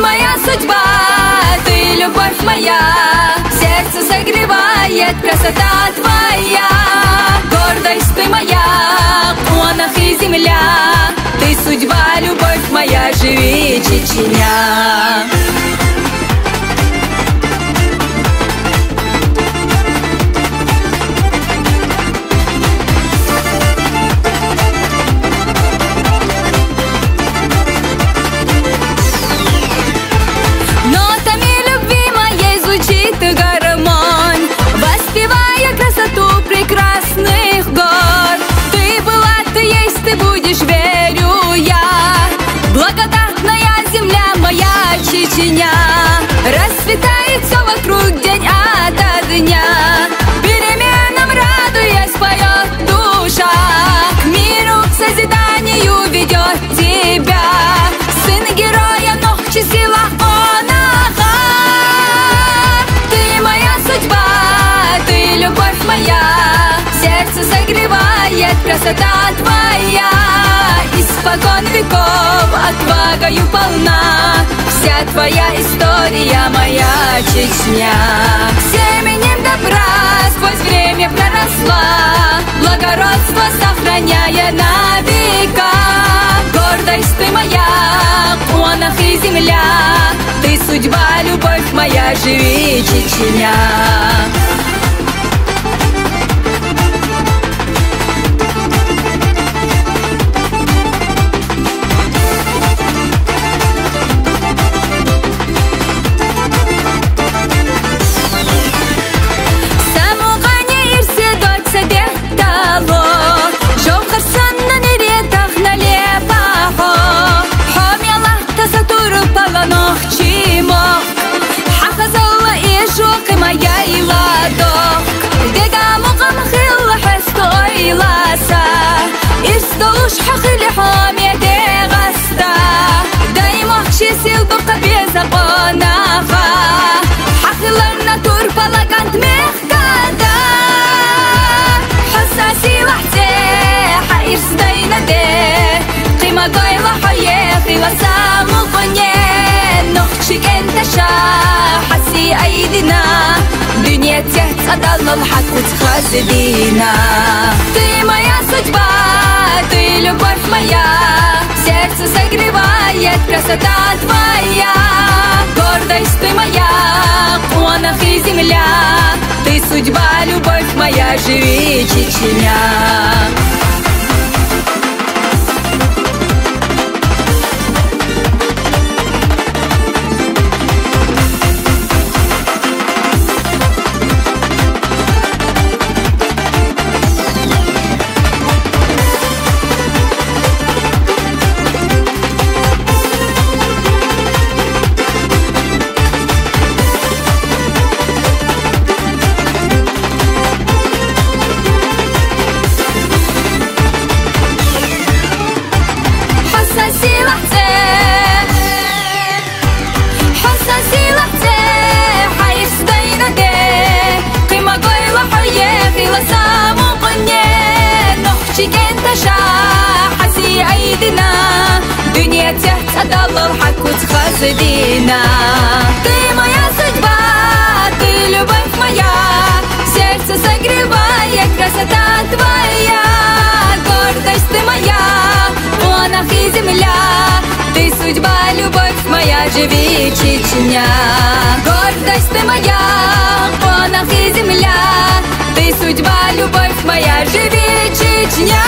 моя судьба, ты любовь моя, сердце согревает красота твоя. Гордость ты моя, монах и земля, ты судьба, любовь моя, живи, Чечня. Чечня, расцветает все вокруг день ото дня, переменам радуясь поет душа, к миру, к созиданию ведет тебя сын героя Нохчи сила Онаха. Ты моя судьба, ты любовь моя, сердце согревает красота твоя. Испокон веков отвагою полна вся твоя история, моя Чечня. Семенем добра сквозь время проросла, благородство сохраняя на века. Гордость ты моя, монах и земля, ты судьба, любовь моя, живи, Чечня. Сил только без обонаха, حخلنا تربة لكنت مخكدا حساسي لحتي حير سدينا دي قيمة ضايلة حياتي وسامو قنين نخشك انت حسي ايدينا دنيا تحت أضل الحق وتخزبينا. Ты моя судьба, ты любовь моя, сердце согревает красота твоя. Гордость ты моя, монах и земля, ты судьба, любовь моя, живи, Чечня. حسي أيدينا دنيا تحت أضل الحق وتخزبينا. Ты моя судьба, ты любовь моя, сердце согревает красота твоя. Гордость ты моя, монах и земля, ты судьба, любовь моя, живи, Чечня. Гордость ты моя, монах и земля, ты судьба, любовь моя, живи, Чечня.